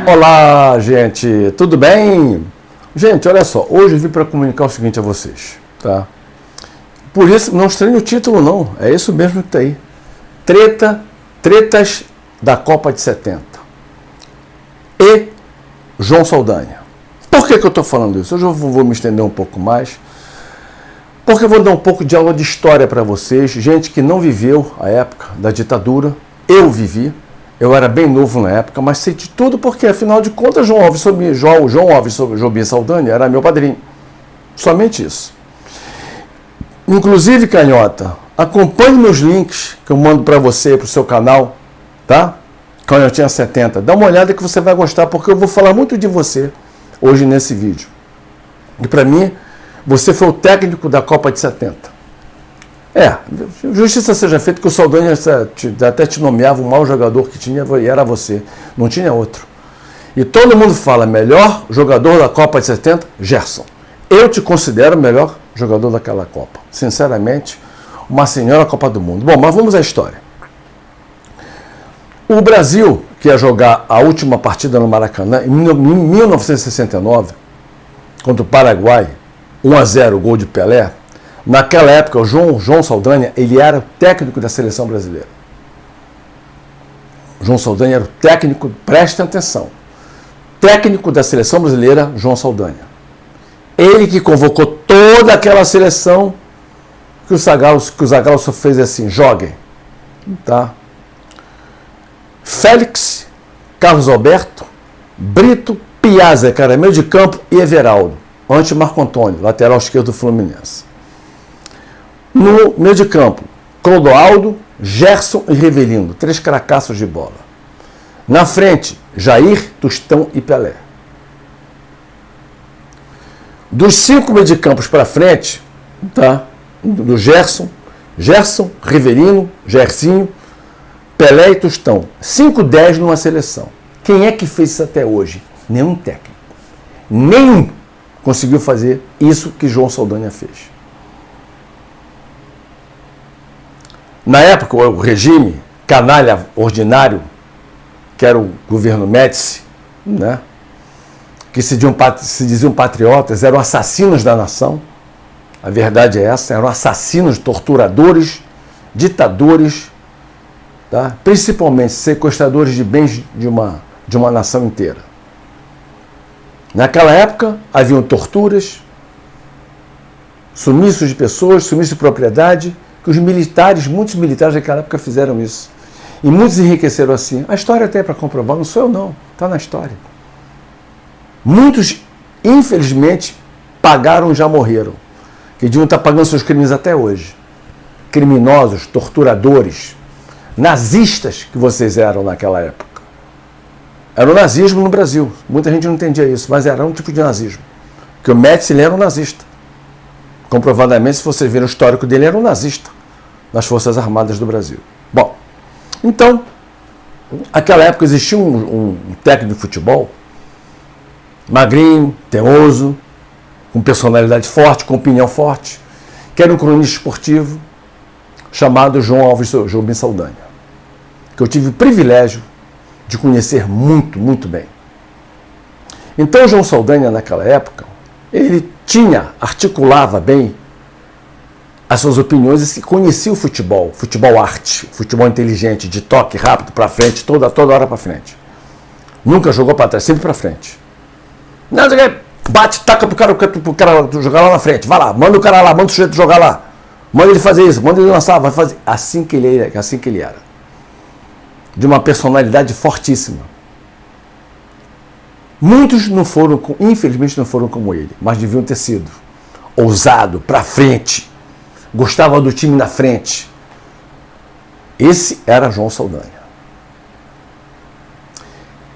Olá, gente, tudo bem? Gente, olha só, hoje eu vim para comunicar o seguinte a vocês, tá? Por isso, não estranhe o título não, é isso mesmo que está aí. Tretas da Copa de 70 e João Saldanha. Por que eu estou falando isso? Hoje eu vou me estender um pouco mais, porque eu vou dar um pouco de aula de história para vocês, gente que não viveu a época da ditadura. Eu vivi, eu era bem novo na época, mas sei de tudo porque, afinal de contas, João Alves Jobim Saldanha era meu padrinho. Somente isso. Inclusive, Canhota, acompanhe meus links que eu mando para você, para o seu canal, tá? Canhotinha 70. Dá uma olhada que você vai gostar, porque eu vou falar muito de você hoje nesse vídeo. E para mim, você foi o técnico da Copa de 70. Justiça seja feita que o Saldanha até te nomeava o maior jogador que tinha e era você, não tinha outro. E todo mundo fala, melhor jogador da Copa de 70, Gerson. Eu te considero o melhor jogador daquela Copa. Sinceramente, uma senhora Copa do Mundo. Bom, mas vamos à história. O Brasil, que ia jogar a última partida no Maracanã, em 1969, contra o Paraguai, 1-0, gol de Pelé. Naquela época, o João Saldanha, ele era o técnico da seleção brasileira. O João Saldanha era o técnico, prestem atenção, técnico da seleção brasileira, João Saldanha. Ele que convocou toda aquela seleção que o Zagallo só fez assim, joguem. Tá? Félix, Carlos Alberto, Brito, Piazza, cara, meio de campo, e Everaldo, antes Marco Antônio, lateral esquerdo do Fluminense. No meio de campo, Clodoaldo, Gerson e Rivelino, 3 cracassos de bola. Na frente, Jair, Tostão e Pelé. Dos 5 meio de campos para frente, tá? Do Gerson, Rivelino, Gersinho, Pelé e Tostão. 5-10 numa seleção. Quem é que fez isso até hoje? Nenhum técnico. Nenhum conseguiu fazer isso que João Saldanha fez. Na época, o regime canalha ordinário, que era o governo Médici, né? Que se diziam patriotas, eram assassinos da nação. A verdade é essa, eram assassinos, torturadores, ditadores, tá? Principalmente sequestradores de bens de uma nação inteira. Naquela época, haviam torturas, sumiços de pessoas, sumiço de propriedade, que muitos militares daquela época fizeram isso. E muitos enriqueceram assim. A história até é para comprovar, não sou eu não, está na história. Muitos, infelizmente, pagaram e já morreram. Que deviam estar pagando seus crimes até hoje. Criminosos, torturadores, nazistas que vocês eram naquela época. Era o nazismo no Brasil. Muita gente não entendia isso, mas era um tipo de nazismo. Porque o Médici era um nazista. Comprovadamente, se vocês verem o histórico dele, era um nazista nas Forças Armadas do Brasil. Bom, então, naquela época existia um técnico de futebol, magrinho, teimoso, com personalidade forte, com opinião forte, que era um cronista esportivo, chamado João Alves Jobim Saldanha, que eu tive o privilégio de conhecer muito, muito bem. Então, João Saldanha, naquela época, ele articulava bem as suas opiniões e conhecia o futebol arte, futebol inteligente, de toque rápido para frente, toda hora para frente. Nunca jogou para trás, sempre para frente. Não, bate, taca pro cara jogar lá na frente, vai lá, manda o cara lá, manda o sujeito jogar lá, manda ele fazer isso, manda ele lançar, vai fazer. Assim que ele era. De uma personalidade fortíssima. Muitos infelizmente não foram como ele, mas deviam ter sido. Ousado, para frente, gostava do time na frente. Esse era João Saldanha.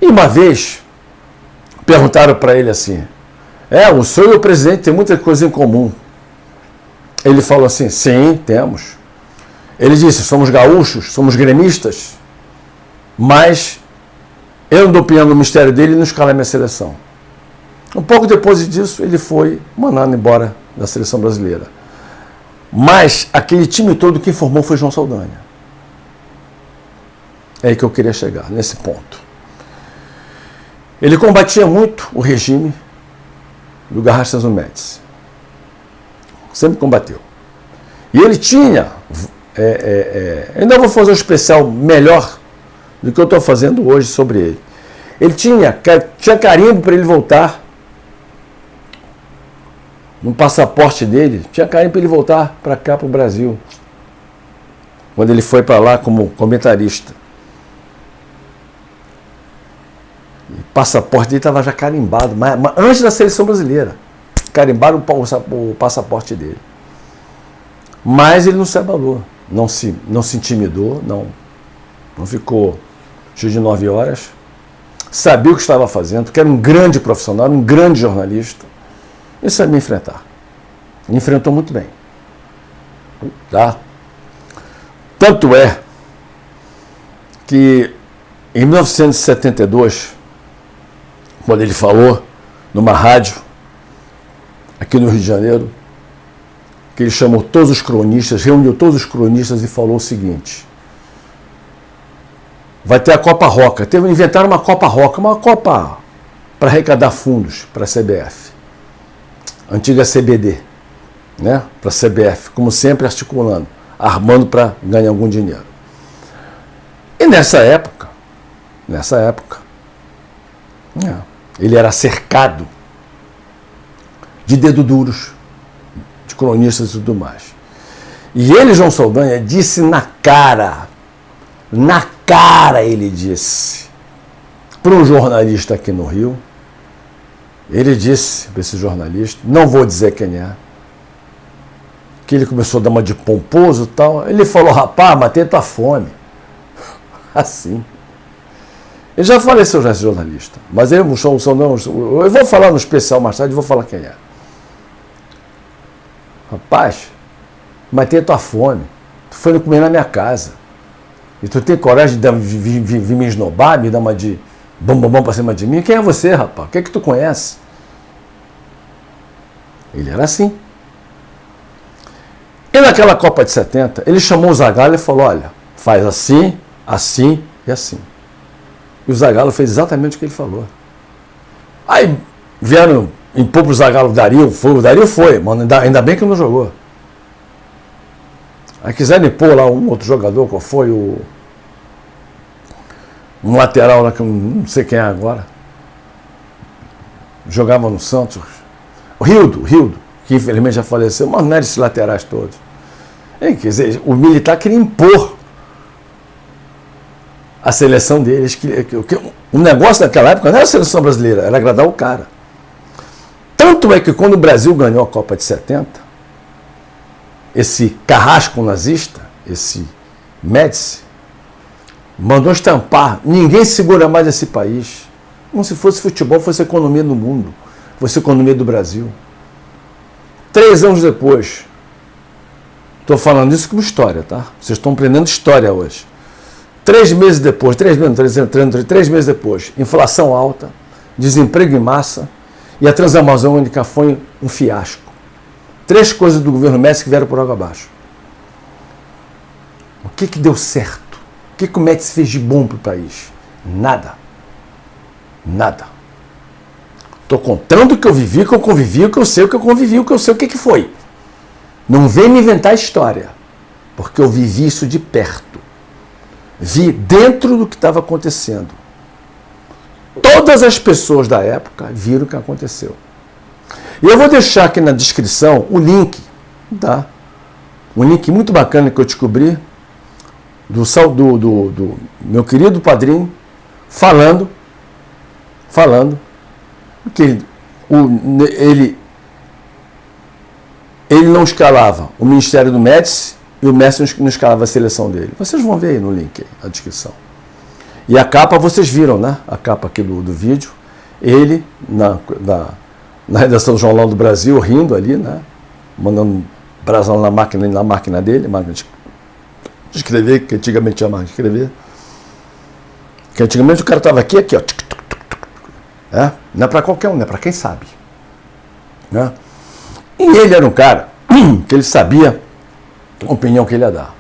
E uma vez, perguntaram para ele assim, o senhor e o presidente têm muita coisa em comum. Ele falou assim, sim, temos. Ele disse, somos gaúchos, somos gremistas, mas eu não dou opinião no mistério dele e não escala a minha seleção. Um pouco depois disso, ele foi mandado embora da seleção brasileira. Mas aquele time todo que formou foi João Saldanha. É aí que eu queria chegar, nesse ponto. Ele combatia muito o regime do Garrastazu Médici. Sempre combateu. E ele tinha... ainda vou fazer um especial melhor do que eu estou fazendo hoje sobre ele. Ele tinha carimbo para ele voltar. No passaporte dele, tinha carimbo para ele voltar para cá, para o Brasil. Quando ele foi para lá como comentarista. O passaporte dele estava já carimbado, mas antes da seleção brasileira. Carimbaram o passaporte dele. Mas ele não se abalou, não se intimidou, não ficou cheio de 9 horas. Sabia o que estava fazendo, que era um grande profissional, um grande jornalista. E sabia enfrentar. E enfrentou muito bem. Tá? Tanto é que em 1972, quando ele falou numa rádio aqui no Rio de Janeiro, que ele chamou todos os cronistas, reuniu todos os cronistas e falou o seguinte: vai ter a Copa Roca. Inventaram uma Copa Roca, uma Copa para arrecadar fundos para a CBF. Antiga CBD, né? Para a CBF, como sempre articulando, armando para ganhar algum dinheiro. E nessa época, ele era cercado de dedo duros, de cronistas e tudo mais. E ele, João Saldanha, disse na cara ele disse para um jornalista aqui no Rio, ele disse para esse jornalista, não vou dizer quem é, que ele começou a dar uma de pomposo e tal, ele falou: rapaz, matei tua fome. Assim. Ele já faleceu, já, esse jornalista. Mas eu vou falar no especial mais tarde, vou falar quem é. Rapaz, matei tua fome. Tu foi comer na minha casa. E tu tem coragem de vir me esnobar, me dar uma de bom pra cima de mim? Quem é você, rapaz? O que é que tu conhece? Ele era assim. E naquela Copa de 70, ele chamou o Zagallo e falou: olha, faz assim, assim e assim. E o Zagallo fez exatamente o que ele falou. Aí vieram impor pro Zagallo, o Dario foi, mas ainda bem que não jogou. Aí quiseram impor lá um outro jogador, qual foi? Um lateral lá que eu não sei quem é agora. Jogava no Santos. O Rildo, que infelizmente já faleceu, mas não era esses laterais todos. Quer dizer, o militar queria impor a seleção deles. O negócio naquela época não era a seleção brasileira, era agradar o cara. Tanto é que quando o Brasil ganhou a Copa de 70, esse carrasco nazista, esse Médici, mandou estampar: ninguém segura mais esse país. Como se fosse futebol, fosse economia do mundo, fosse economia do Brasil. 3 anos depois, estou falando isso como história, tá? Vocês estão aprendendo história hoje. 3 meses depois, 3 meses depois, inflação alta, desemprego em massa e a Transamazônica foi um fiasco. 3 coisas do governo Médici que vieram por água abaixo. O que deu certo? O que o Médici fez de bom para o país? Nada. Estou contando o que eu vivi, o que eu convivi, o que eu sei, o que eu convivi, o que eu sei, o que foi. Não vem me inventar história, porque eu vivi isso de perto. Vi dentro do que estava acontecendo. Todas as pessoas da época viram o que aconteceu. E eu vou deixar aqui na descrição o link, tá? Um link muito bacana que eu descobri do meu querido padrinho falando que ele não escalava o Ministério do Médici e o Médici não escalava a seleção dele. Vocês vão ver aí no link, aí, na descrição. E a capa, vocês viram, né? A capa aqui do vídeo. Ele, na redação do Jornal do Brasil, rindo ali, né? Mandando brasão na máquina dele, máquina de escrever, que antigamente tinha máquina de escrever. Que antigamente o cara estava aqui, ó. Não é para qualquer um, não é para quem sabe. Né? E ele era um cara que ele sabia a opinião que ele ia dar.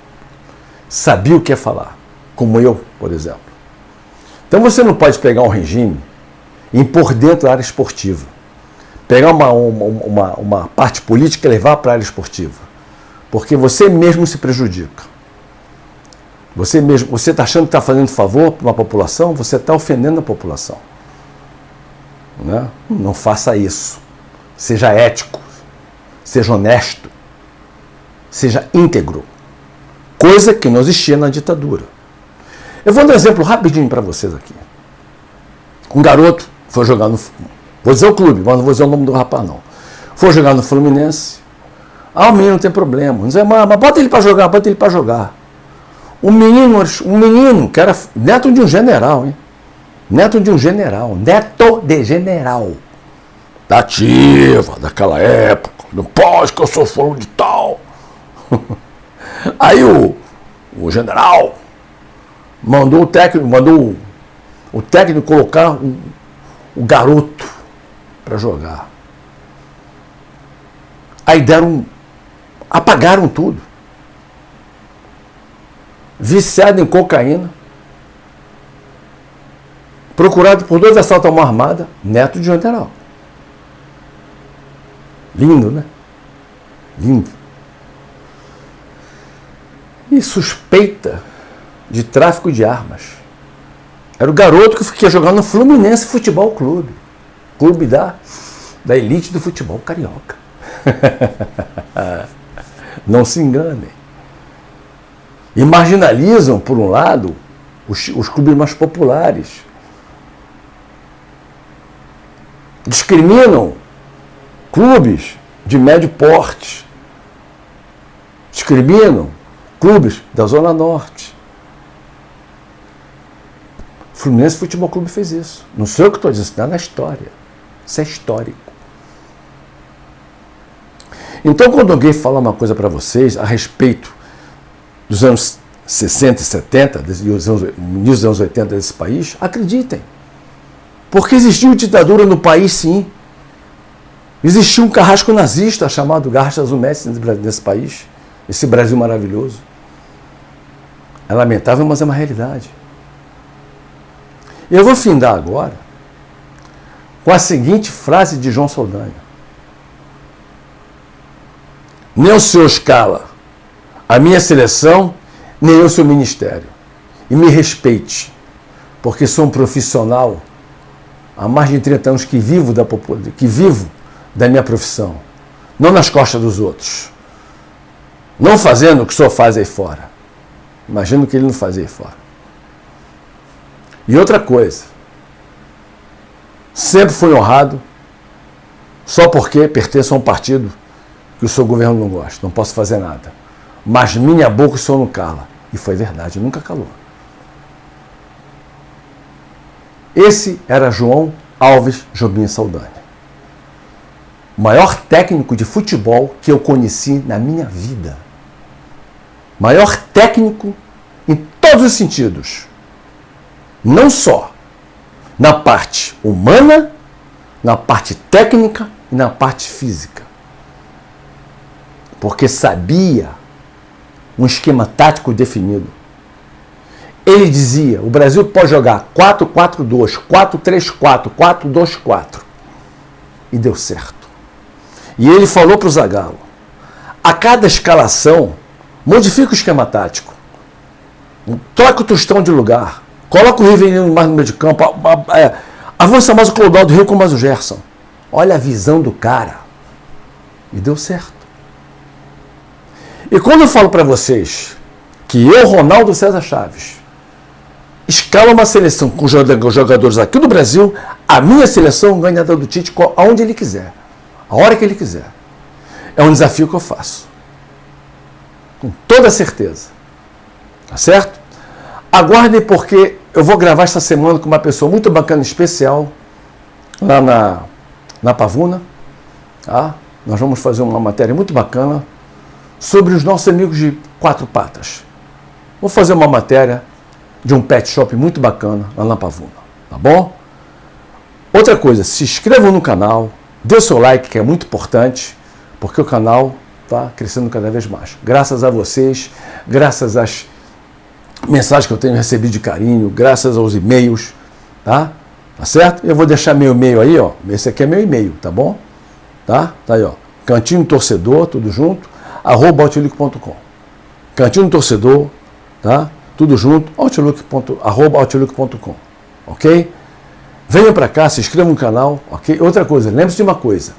Sabia o que ia falar. como eu, por exemplo. Então você não pode pegar um regime e impor dentro da área esportiva. Pegar uma parte política e levar para a área esportiva. Porque você mesmo se prejudica. Você está achando que está fazendo favor para uma população, você está ofendendo a população. Né? Não faça isso. Seja ético, seja honesto, seja íntegro. Coisa que não existia na ditadura. Eu vou dar um exemplo rapidinho para vocês aqui. Um garoto foi jogar no... Vou dizer o clube, mas não vou dizer o nome do rapaz, não. Foi jogar no Fluminense. O menino não tem problema. Não diz, mas bota ele para jogar, bota ele para jogar. Um menino que era neto de um general, hein? Neto de general. Da ativa, daquela época. Não pode que eu sou fulano de tal. Aí o general mandou o técnico colocar o garoto para jogar. Aí apagaram tudo. Viciado em cocaína, procurado por 2 assaltos à mão armada, neto de general. Lindo, né? Lindo. E suspeita de tráfico de armas. Era o garoto que ia jogar no Fluminense Futebol Clube. Clube da elite do futebol carioca. Não se enganem. E marginalizam, por um lado, os clubes mais populares. Discriminam clubes de médio porte. Discriminam clubes da Zona Norte. O Fluminense Futebol Clube fez isso. Não sei o que estou dizendo, isso está na história. Isso é histórico. Então, quando alguém fala uma coisa para vocês a respeito dos anos 60 e 70, e os início dos anos 80 desse país, acreditem. Porque existiu ditadura no país, sim. Existiu um carrasco nazista chamado Garça Zumete nesse país, esse Brasil maravilhoso. É lamentável, mas é uma realidade. E eu vou findar agora com a seguinte frase de João Saldanha. Nem o senhor escala a minha seleção, nem o seu ministério. E me respeite, porque sou um profissional há mais de 30 anos que vivo da minha profissão, não nas costas dos outros. Não fazendo o que o senhor faz aí fora. Imagino que ele não fazia aí fora. E outra coisa, sempre fui honrado só porque pertenço a um partido que o seu governo não gosta. Não posso fazer nada. Mas minha boca o senhor não cala. E foi verdade, nunca calou. Esse era João Alves Jobim Saldanha. O maior técnico de futebol que eu conheci na minha vida. Maior técnico em todos os sentidos. Não só na parte humana, na parte técnica e na parte física. Porque sabia um esquema tático definido. Ele dizia, o Brasil pode jogar 4-4-2, 4-3-4, 4-2-4. E deu certo. E ele falou para o Zagallo, a cada escalação, modifica o esquema tático. Troca o Tostão de lugar. Coloca o Rivelino mais no meio de campo. Avança mais o Clodoaldo Rio com mais o Gerson. Olha a visão do cara. E deu certo. E quando eu falo para vocês que eu, Ronaldo César Chaves, escala uma seleção com jogadores aqui do Brasil, a minha seleção ganha do Tite aonde ele quiser, a hora que ele quiser. É um desafio que eu faço. Com toda certeza. Tá certo? Aguardem, porque eu vou gravar esta semana com uma pessoa muito bacana, especial, lá na Pavuna. Tá? Nós vamos fazer uma matéria muito bacana sobre os nossos amigos de quatro patas. Vou fazer uma matéria de um pet shop muito bacana lá na Pavuna, tá bom? Outra coisa, se inscrevam no canal, dê o seu like, que é muito importante, porque o canal está crescendo cada vez mais. Graças a vocês, graças mensagens que eu tenho recebido de carinho, graças aos e-mails, tá? Tá certo? Eu vou deixar meu e-mail aí, ó. Esse aqui é meu e-mail, tá bom? Tá? Tá aí, ó. Cantinho Torcedor, tudo junto, @outlook.com. Cantinho Torcedor, tá? Tudo junto, outlook.com, ok? Venham para cá, se inscrevam no canal, ok? Outra coisa, lembre-se de uma coisa,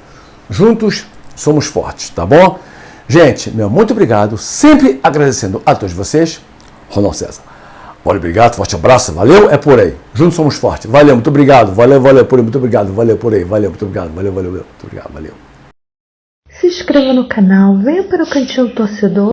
juntos somos fortes, tá bom? Gente, meu muito obrigado, sempre agradecendo a todos vocês, Ronaldo César. Obrigado, forte abraço, valeu, é por aí. Juntos somos fortes, valeu, muito obrigado, valeu, por aí, muito obrigado, valeu por aí, valeu, muito obrigado, valeu, muito obrigado, valeu. Se inscreva no canal, venha para o Cantinho Torcedor.